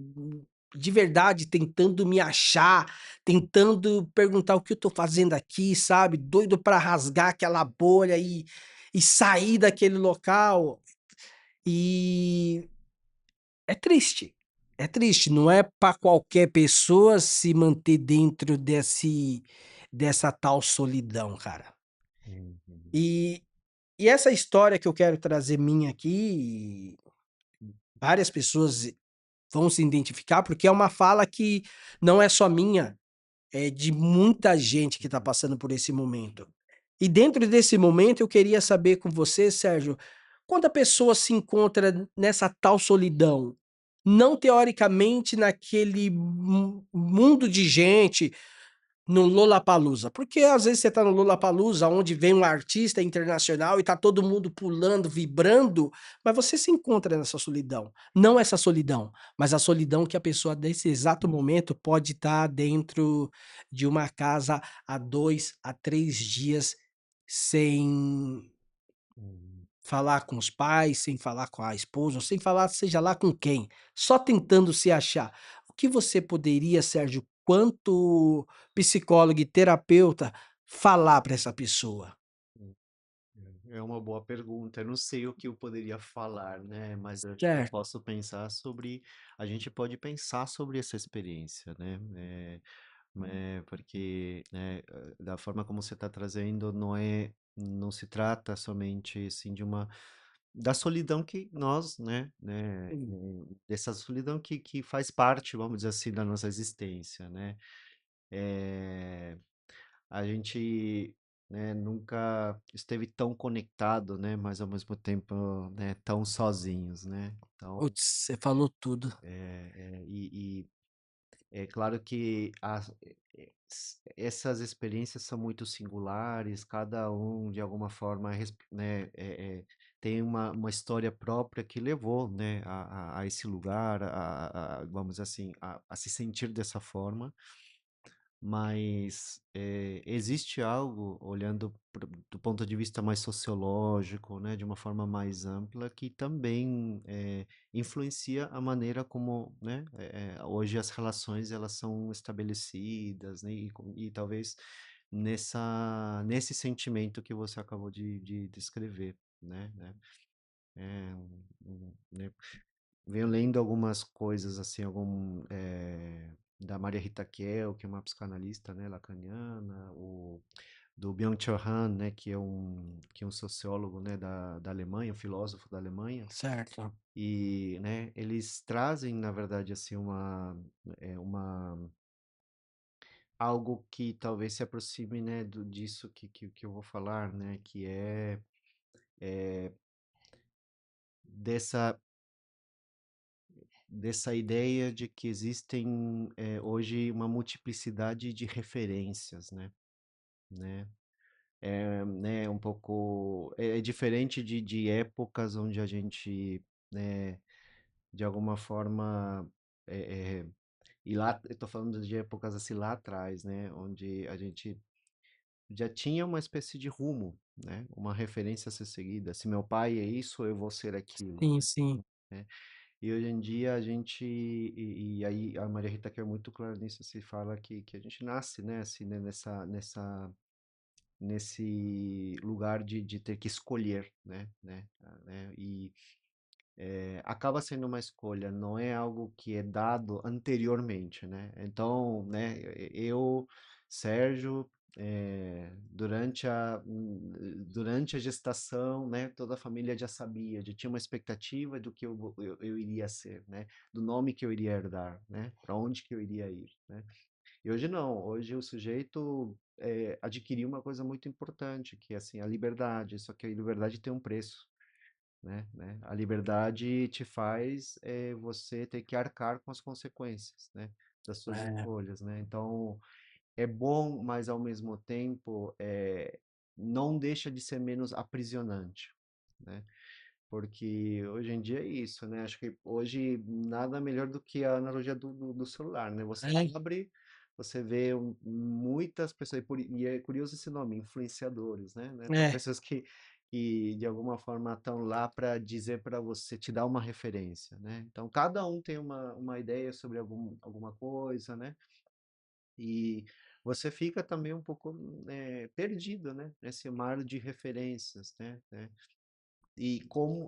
de verdade tentando me achar, tentando perguntar o que eu tô fazendo aqui, sabe, doido pra rasgar aquela bolha e sair daquele local. E é triste, não é para qualquer pessoa se manter dentro dessa tal solidão, cara. uhum, E e essa história que eu quero trazer minha aqui, várias pessoas vão se identificar, porque é uma fala que não é só minha, é de muita gente que está passando por esse momento. E dentro desse momento eu queria saber com você, Sérgio, quando a pessoa se encontra nessa tal solidão, não teoricamente naquele mundo de gente, no Lollapalooza, porque às vezes você tá no Lollapalooza, onde vem um artista internacional e tá todo mundo pulando, vibrando, mas você se encontra nessa solidão. Não essa solidão, mas a solidão que a pessoa nesse exato momento pode estar dentro de uma casa há 2 a 3 dias sem uhum. falar com os pais, sem falar com a esposa, ou sem falar seja lá com quem, só tentando se achar. O que você poderia, Sérgio, quanto psicólogo e terapeuta, falar para essa pessoa? É uma boa pergunta. Eu não sei o que eu poderia falar, né? Mas eu acho que eu Certo. posso pensar sobre. A gente pode pensar sobre essa experiência, né? Porque, né, da forma como você está trazendo, não se trata somente assim de uma da solidão que nós, Hum. dessa solidão que faz parte, vamos dizer assim, da nossa existência, né? Eh, a gente, né, nunca esteve tão conectado, né, mas ao mesmo tempo, né, tão sozinhos, né? Então, Putz, você falou tudo. e é claro que essas experiências são muito singulares, cada um de alguma forma, tem uma história própria que levou, né, a esse lugar, vamos dizer assim, a se sentir dessa forma. Mas, existe algo, olhando do ponto de vista mais sociológico, né, de uma forma mais ampla, que também, influencia a maneira como, né, hoje as relações elas são estabelecidas, né, e talvez nesse sentimento que você acabou de descrever, né. Né, venho lendo algumas coisas assim, da Maria Rita Kell, que é uma psicanalista, né, lacaniana, do Byung-Chul Han, né, que é um sociólogo, né, da Alemanha, um filósofo da Alemanha, Certo. e, né, eles trazem, na verdade, assim, uma algo que talvez se aproxime, né, disso que eu vou falar, né, que é dessa dessa ideia de que existem, hoje uma multiplicidade de referências, né. Né, um pouco é diferente de épocas onde a gente, né, de alguma forma, e lá eu tô falando de épocas, assim, lá atrás, né, onde a gente já tinha uma espécie de rumo, né, uma referência a ser seguida. Se meu pai é isso, eu vou ser aquilo, Sim, sim. né. E hoje em dia a gente, e aí a Maria Rita que é muito clara nisso, se fala que a gente nasce, né, assim, né, nesse lugar de ter que escolher, né, e acaba sendo uma escolha, não é algo que é dado anteriormente, né? Então, né, eu, Sérgio, durante a gestação, né, toda a família já sabia, já tinha uma expectativa do que eu iria ser, né? Do nome que eu iria herdar, né? Para onde que eu iria ir, né? E hoje não, hoje o sujeito adquiriu uma coisa muito importante, que é assim, a liberdade, só que a liberdade tem um preço, né? A liberdade te faz você ter que arcar com as consequências, né? Das suas É, escolhas, né? Então, é bom, mas ao mesmo tempo não deixa de ser menos aprisionante, né? Porque hoje em dia é isso, né? Acho que hoje nada melhor do que a analogia do celular, né? Você é, abre, você vê muitas pessoas, e é curioso esse nome, influenciadores, né? São é, pessoas que de alguma forma estão lá para dizer para você, te dar uma referência, né? Então cada um tem uma ideia sobre alguma coisa, né? E você fica também um pouco perdido, né? Nesse mar de referências, né?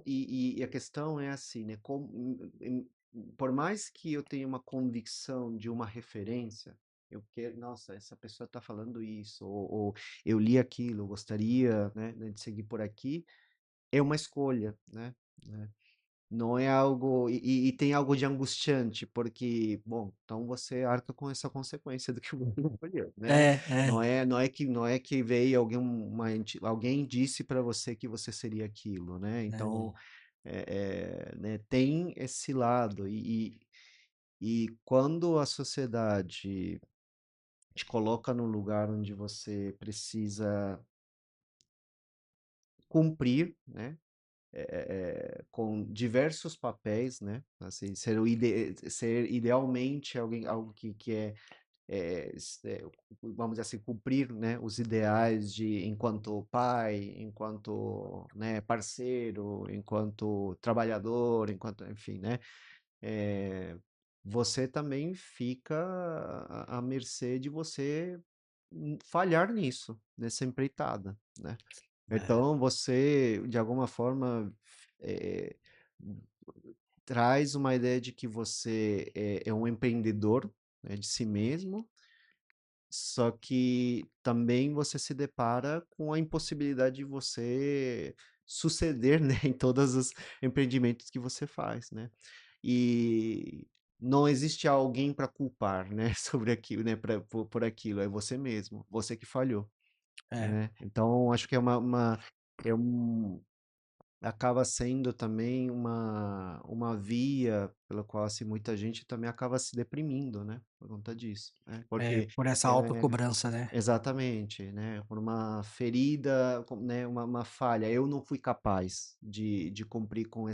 E a questão é assim, né? Por mais que eu tenha uma convicção de uma referência, eu quero, nossa, essa pessoa está falando isso, ou eu li aquilo, eu gostaria, né, de seguir por aqui, é uma escolha, né? Não é algo, e tem algo de angustiante, porque, bom, então você arca com essa consequência do que o mundo escolheu, né? é, é, Não é que veio alguém disse para você que você seria aquilo, né? Então, é, né, tem esse lado, e quando a sociedade te coloca num lugar onde você precisa cumprir, né? Com diversos papéis, né? Assim, ser idealmente alguém, algo que vamos dizer assim, cumprir, né, os ideais de enquanto pai, enquanto, né, parceiro, enquanto trabalhador, enquanto, enfim, né? eh, Você também fica à mercê de você falhar nisso, nessa empreitada, né? é, Então você, de alguma forma, eh, traz uma ideia de que você é um empreendedor, né, de si mesmo, só que também você se depara com a impossibilidade de você suceder, né, em todos os empreendimentos que você faz, né? E não existe alguém para culpar, né, sobre aquilo, né, por aquilo, é você mesmo, você que falhou, é. né? Então acho que é um acaba sendo também uma via pela qual, assim, muita gente também acaba se deprimindo, né, por conta disso, né, É, porque por essa autocobrança, né? exatamente, né, por uma ferida, né, uma falha, eu não fui capaz de cumprir com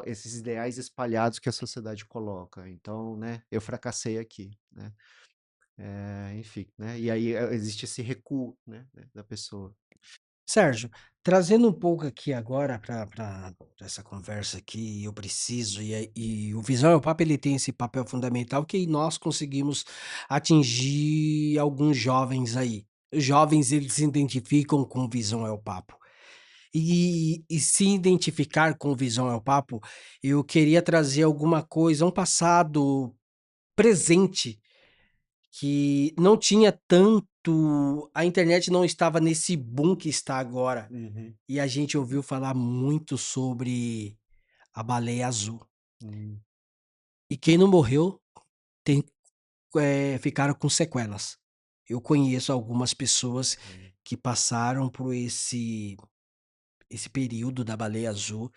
esses ideais espalhados que a sociedade coloca, então, né, eu fracassei aqui, né, enfim, né, e aí existe esse recuo, né, da pessoa. Sérgio, trazendo um pouco aqui agora para essa conversa aqui, eu preciso, e o Visão é o Papo, ele tem esse papel fundamental que nós conseguimos atingir alguns jovens aí. Os jovens, eles se identificam com Visão é o Papo. E se identificar com Visão é o Papo, eu queria trazer alguma coisa, um passado presente que não tinha tanto, a internet não estava nesse boom que está agora, Uhum. e a gente ouviu falar muito sobre a baleia azul. Hum, E quem não morreu tem ficaram com sequelas. Eu conheço algumas pessoas hum, que passaram por esse período da baleia azul,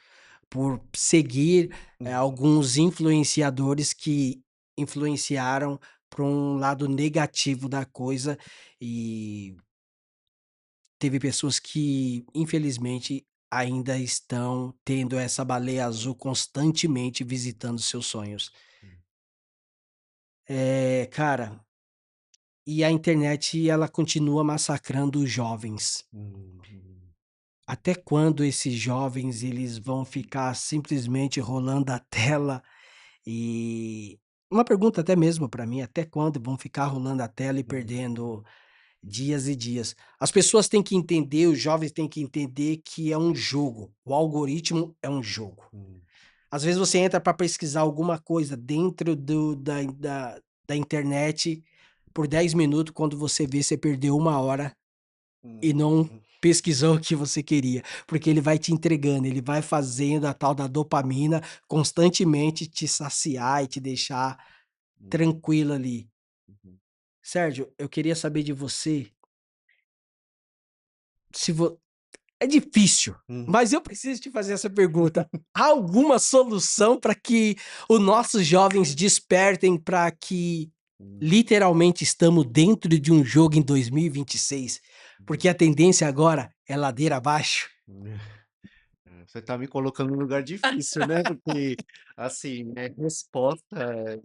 por seguir, hum, alguns influenciadores que influenciaram para um lado negativo da coisa, e teve pessoas que, infelizmente, ainda estão tendo essa baleia azul constantemente visitando seus sonhos. hum, Cara, e a internet ela continua massacrando os jovens. hum, hum. Até quando esses jovens eles vão ficar simplesmente rolando a tela e uma pergunta até mesmo para mim, até quando vão ficar rolando a tela e Uhum, perdendo dias e dias? As pessoas têm que entender, os jovens têm que entender que é um jogo, o algoritmo é um jogo. uhum, Às vezes você entra para pesquisar alguma coisa dentro da internet por 10 minutos, quando você vê, você perdeu 1 hora e não uhum, pesquisou o que você queria, porque ele vai te entregando, ele vai fazendo a tal da dopamina constantemente te saciar e te deixar uhum, tranquilo ali. uhum, Sérgio, eu queria saber de você se vo é difícil, uhum, mas eu preciso te fazer essa pergunta. Há alguma solução para que os nossos jovens despertem para que uhum, literalmente estamos dentro de um jogo em 2026? uhum. Porque a tendência agora é ladeira abaixo. Você tá me colocando num lugar difícil, né? Porque, assim, né, resposta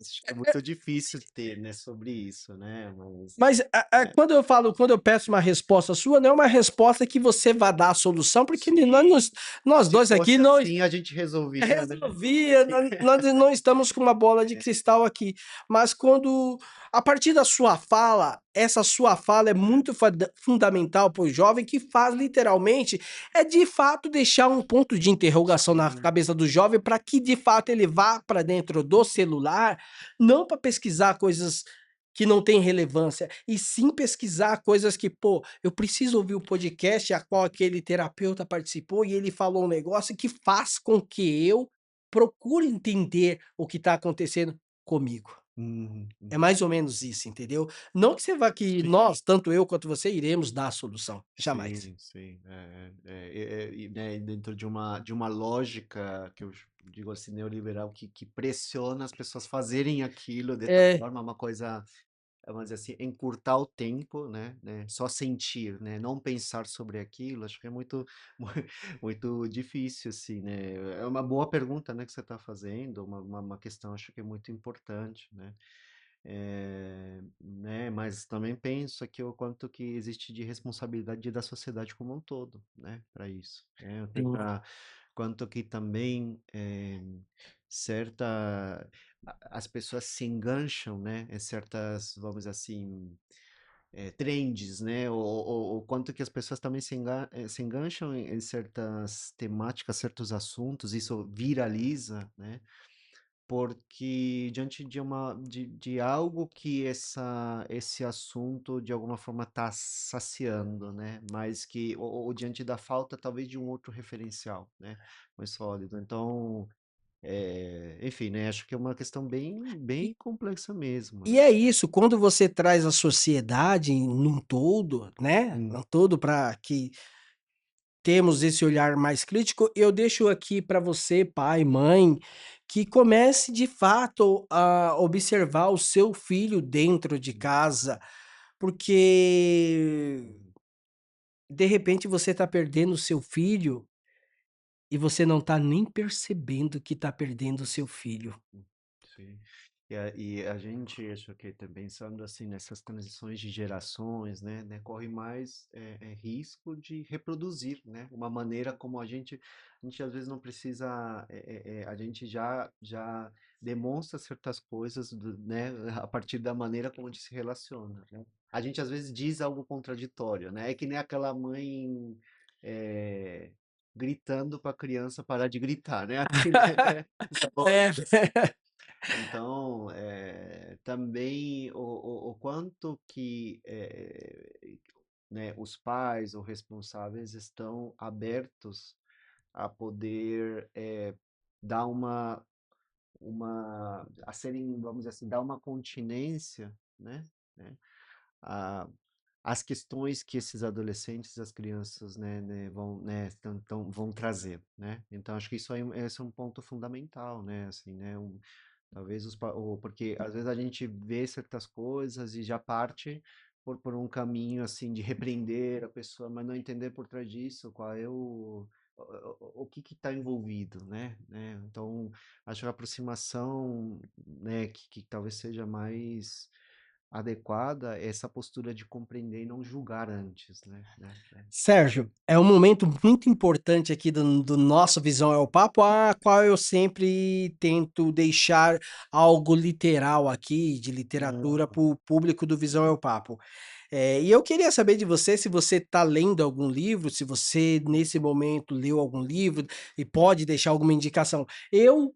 acho que é muito difícil ter, né, sobre isso, né? Mas, Mas é, quando eu peço uma resposta sua, não é uma resposta que você vá dar a solução, porque sim, nós se dois aqui fosse não assim, a gente resolvia, né? resolvia, nós não estamos com uma bola de É, cristal aqui, mas quando a partir da sua fala, essa sua fala é muito fundamental para o jovem que faz literalmente, é de fato deixar um ponto de interrogação na sim, cabeça do jovem para que de fato ele vá para dentro do celular, não para pesquisar coisas que não têm relevância, e sim pesquisar coisas que, pô, eu preciso ouvir o podcast a qual aquele terapeuta participou e ele falou um negócio que faz com que eu procure entender o que está acontecendo comigo. uhum, É uhum, mais ou menos isso, entendeu? Não que você vá que sim, nós, tanto eu quanto você, iremos dar a solução, jamais. sim, sim. E, né, dentro de uma lógica que eu digo assim, neoliberal, que pressiona as pessoas fazerem aquilo dessa É, forma, uma coisa. Vamos dizer assim, encurtar o tempo, né, só sentir, né, não pensar sobre aquilo, acho que é muito muito difícil, assim, né. É uma boa pergunta, né, que você está fazendo, uma questão acho que é muito importante, né. Né, mas também penso aqui o quanto que existe de responsabilidade da sociedade como um todo, né, para isso, né, sim. pra quanto que também, certa as pessoas se engancham, né, em certas, vamos dizer assim, trends, né, ou quanto que as pessoas também se engancham em certas temáticas, certos assuntos, isso viraliza, né, porque diante de algo que esse assunto de alguma forma está saciando, né, mas que ou diante da falta talvez de um outro referencial, né, mais sólido. Então, enfim, né, acho que é uma questão E bem complexa mesmo, e né. é isso, quando você traz a sociedade num todo, né, Hum, num todo para que temos esse olhar mais crítico, eu deixo aqui para você, pai, mãe, que comece de fato a observar o seu filho dentro de hum, casa, porque uhum. de repente você está perdendo o seu filho e você não está nem percebendo que está perdendo o seu filho. Hum, sim. E a gente, acho que tá pensando assim nessas transições de gerações, né, corre mais risco de reproduzir, né, uma maneira como a gente às vezes não precisa, a gente já demonstra certas coisas, né, a partir da maneira como a gente se relaciona, né. A gente às vezes diz algo contraditório, né, é que nem aquela mãe eh, gritando para a criança parar de gritar, né, assim, né, essa É. lógica assim. Então, também o quanto que, né, os pais ou responsáveis estão abertos a poder, dar a serem, vamos dizer assim, dar uma continência, né, a às questões que esses adolescentes, as crianças, vão trazer, né. Então acho que isso aí esse é um ponto fundamental, né, assim, né, talvez porque às vezes a gente vê certas coisas e já parte por um caminho assim de repreender a pessoa, mas não entender por trás disso qual é o que está envolvido, né? Então acho que a aproximação, né, que talvez seja mais adequada é essa postura de compreender e não julgar antes, né. Sérgio, é um momento muito importante aqui do nosso Visão é o Papo, a qual eu sempre tento deixar algo literal aqui, de literatura, Aham. para o público do Visão é o Papo. E eu queria saber de você se você está lendo algum livro, se você nesse momento leu algum livro e pode deixar alguma indicação. Eu,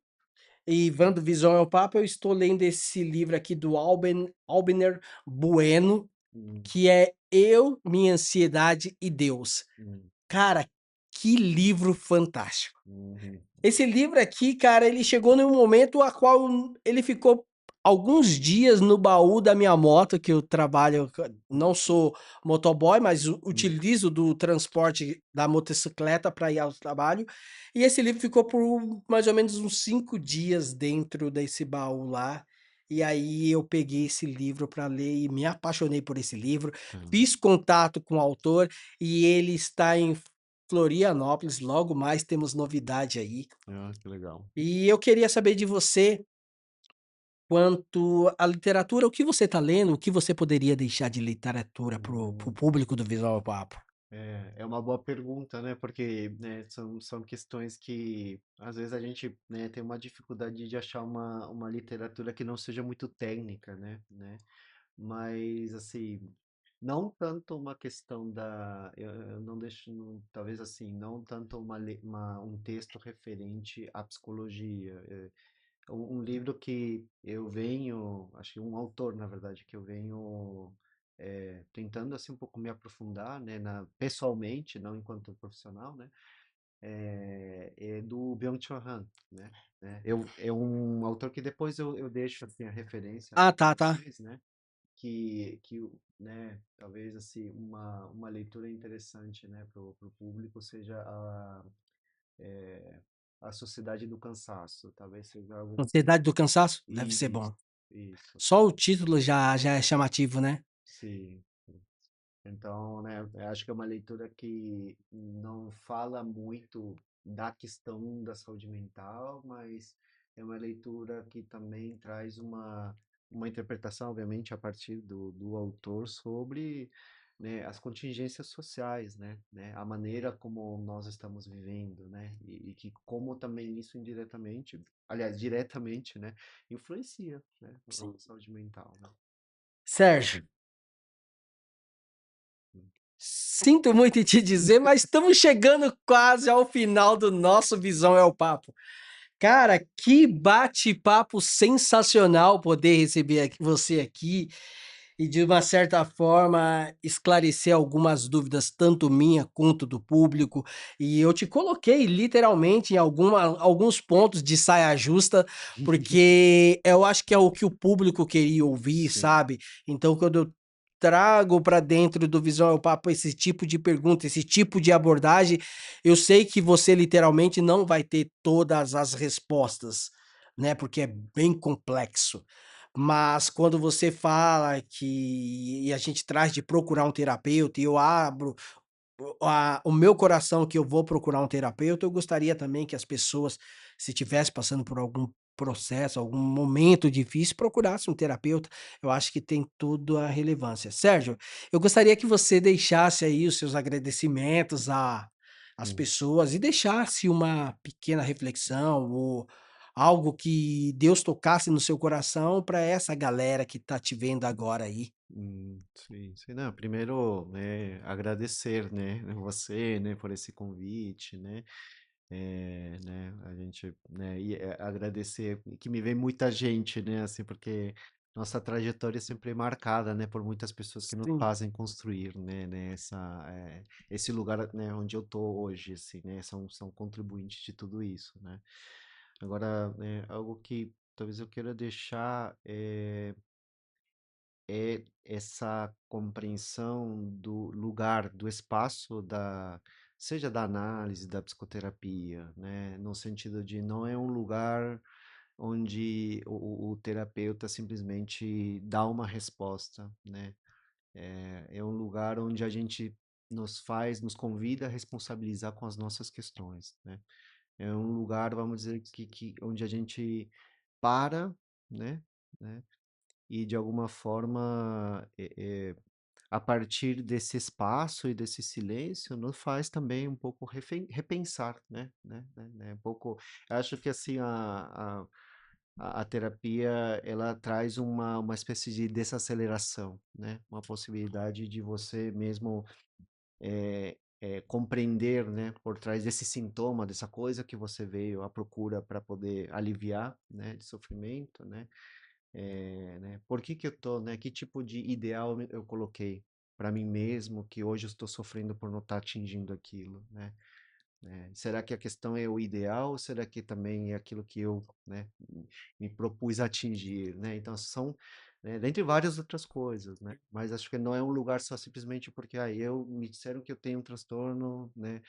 Ivan do Visão é o Papo, eu estou lendo esse livro aqui do Albiner Bueno, Hum, que é Eu, Minha Ansiedade e Deus. hum, Cara, que livro fantástico. uhum, Esse livro aqui, cara, ele chegou num momento a qual ele ficou alguns dias no baú da minha moto, que eu trabalho, não sou motoboy, mas hum, utilizo do transporte da motocicleta para ir ao trabalho. E esse livro ficou por mais ou menos uns 5 dias dentro desse baú lá. E aí eu peguei esse livro para ler e me apaixonei por esse livro. tá. Fiz contato com o autor e ele está em Florianópolis, logo mais temos novidade aí. Ah, que legal. E eu queria saber de você, quanto à literatura, o que você está lendo, o que você poderia deixar de literatura para o Hum. público do Visual Papo? É uma boa pergunta, né? Porque, né, são questões que às vezes a gente, né, tem uma dificuldade de achar uma literatura que não seja muito técnica, né? Mas assim, não tanto uma questão eu não deixo, talvez assim, não tanto um texto referente à psicologia. Um livro que eu venho, acho que um autor, na verdade, que eu venho tentando assim um pouco me aprofundar, né, pessoalmente, não enquanto profissional, né, é do Byung-Chul Han, né. É um autor que depois eu deixo assim a referência Ah, para tá, tá. vocês, né, né, talvez assim uma leitura interessante, né, para o público seja eh, a Sociedade do Cansaço, talvez seja algo Ansiedade do Cansaço? Deve ser isso, bom. isso, Só o título já é chamativo, né? sim. Então, né, eu acho que é uma leitura que não fala muito da questão da saúde mental, mas é uma leitura que também traz uma interpretação, obviamente, a partir do autor sobre, né, as contingências sociais, né, a maneira como nós estamos vivendo, né, e que como também isso indiretamente, aliás, diretamente, né, influencia, né, a Sim. nossa saúde mental, né. Sérgio, sinto muito em te dizer, mas estamos chegando quase ao final do nosso Visão é o Papo. Cara, que bate-papo sensacional poder receber você aqui e, de uma certa forma, esclarecer algumas dúvidas, tanto minha quanto do público. E eu te coloquei literalmente em alguns pontos de saia justa, porque eu acho que é o que o público queria ouvir, Sim. sabe? Então, quando eu trago para dentro do Visual Papo esse tipo de pergunta, esse tipo de abordagem, eu sei que você literalmente não vai ter todas as respostas, né? Porque é bem complexo. Mas quando você fala que e a gente traz de procurar um terapeuta e eu abro o meu coração que eu vou procurar um terapeuta, eu gostaria também que as pessoas, se tivesse passando por algum processo, algum momento difícil, procurasse um terapeuta. Eu acho que tem tudo a relevância. Sérgio, eu gostaria que você deixasse aí os seus agradecimentos a às Hum. pessoas e deixasse uma pequena reflexão ou algo que Deus tocasse no seu coração para essa galera que tá te vendo agora aí. Sim, sim. Não, primeiro, né, agradecer, né, você, né, por esse convite, né, a gente, né, e agradecer que me vem muita gente, né, assim, porque nossa trajetória é sempre marcada, né, por muitas pessoas que nos Sim. fazem construir, esse lugar, né, onde eu tô hoje, assim, né, são contribuintes de tudo isso, né. Agora, algo que talvez eu queira deixar é essa compreensão do lugar, do espaço seja da análise, da psicoterapia, né? No sentido de não é um lugar onde o terapeuta simplesmente dá uma resposta, né? É um lugar onde a gente nos convida a responsabilizar com as nossas questões, né? É um lugar, vamos dizer, onde a gente para, né? né? e de alguma forma, a partir desse espaço e desse silêncio, nos faz também um pouco repensar, um pouco, acho que assim a terapia ela traz uma espécie de desaceleração, né? Uma possibilidade de você mesmo compreender, né, por trás desse sintoma, dessa coisa que você veio à procura para poder aliviar, né, de sofrimento, né? Né? Por que que eu tô, né? Que tipo de ideal eu coloquei para mim mesmo que hoje eu estou sofrendo por não estar atingindo aquilo, né? Será que a questão é o ideal ou será que também é aquilo que eu, né, me propus atingir, né? Então são, né, dentre várias outras coisas, né? Mas acho que não é um lugar só simplesmente porque eu me disseram que eu tenho um transtorno, né,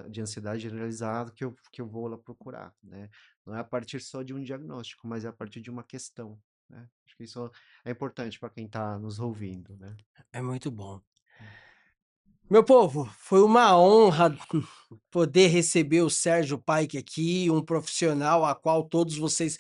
de ansiedade generalizado que eu vou lá procurar, né? Não é a partir só de um diagnóstico, mas é a partir de uma questão, né? Acho que isso é importante para quem está nos ouvindo, né? É muito bom. Meu povo, foi uma honra poder receber o Sérgio Paik aqui, um profissional a qual todos vocês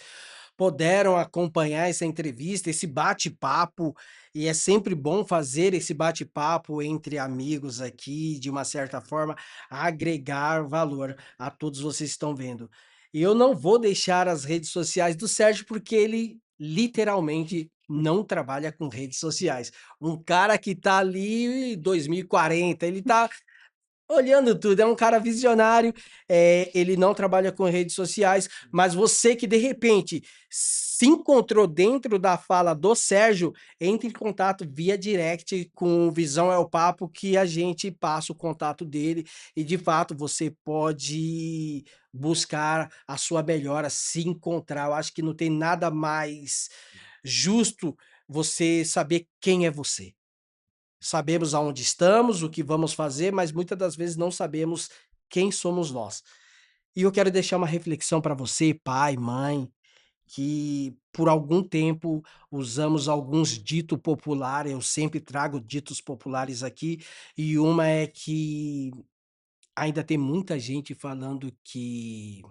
puderam acompanhar essa entrevista, esse bate-papo, e é sempre bom fazer esse bate-papo entre amigos aqui, de uma certa forma, agregar valor a todos vocês que estão vendo. E eu não vou deixar as redes sociais do Sérgio, porque ele literalmente não trabalha com redes sociais. Um cara que tá ali em 2040, ele tá olhando tudo, é um cara visionário, ele não trabalha com redes sociais, mas você que de repente se encontrou dentro da fala do Sérgio, entre em contato via direct com o Visão é o Papo, que a gente passa o contato dele e de fato você pode buscar a sua melhora, se encontrar. Eu acho que não tem nada mais justo você saber quem é você. Sabemos aonde estamos, o que vamos fazer, mas muitas das vezes não sabemos quem somos nós. E eu quero deixar uma reflexão para você, pai, mãe, que por algum tempo usamos alguns ditos populares, eu sempre trago ditos populares aqui, e uma é que ainda tem muita gente falando que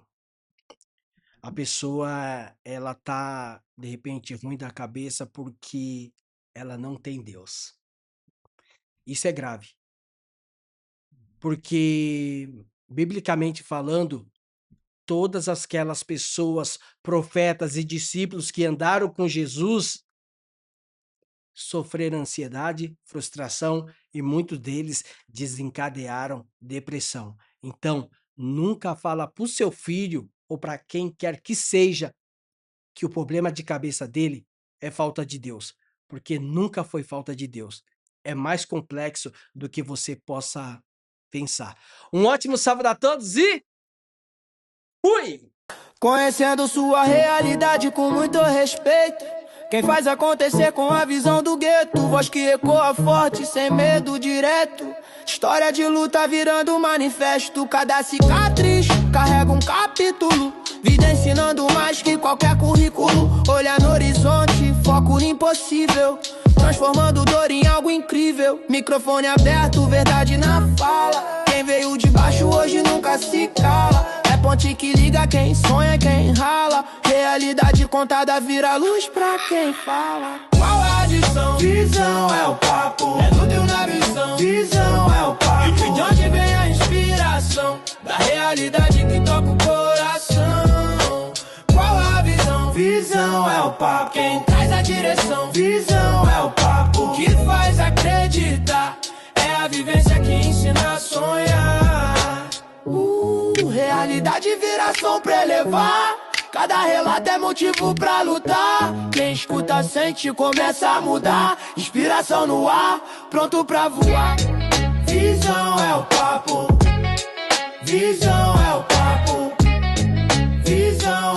a pessoa ela tá de repente ruim da cabeça porque ela não tem Deus. Isso é grave. Porque, biblicamente falando, todas aquelas pessoas, profetas e discípulos que andaram com Jesus, sofreram ansiedade, frustração e muitos deles desencadearam depressão. Então, nunca fala para o seu filho ou para quem quer que seja que o problema de cabeça dele é falta de Deus, porque nunca foi falta de Deus. É mais complexo do que você possa pensar. Um ótimo sábado a todos e fui! Conhecendo sua realidade com muito respeito. Quem faz acontecer com a visão do gueto. Voz que ecoa forte, sem medo direto. História de luta virando manifesto. Cada cicatriz carrega um capítulo. Vida ensinando mais que qualquer currículo. Olhar no horizonte, foco no impossível. Transformando dor em algo incrível. Microfone aberto, verdade na fala. Quem veio de baixo hoje nunca se cala. É ponte que liga quem sonha, quem rala. Realidade contada vira luz pra quem fala. Qual a adição? Visão é o papo. É no teu na visão. Visão é o papo. De onde vem a inspiração? Da realidade que toca o coração. Qual a visão? Visão é o papo. Quem traz a direção? Visão é o papo. O que faz acreditar? É a vivência que ensina a sonhar. Realidade vira som pra elevar. Cada relato é motivo pra lutar. Quem escuta sente começa a mudar. Inspiração no ar, pronto pra voar. Visão é o papo. Visão é o papo. Visão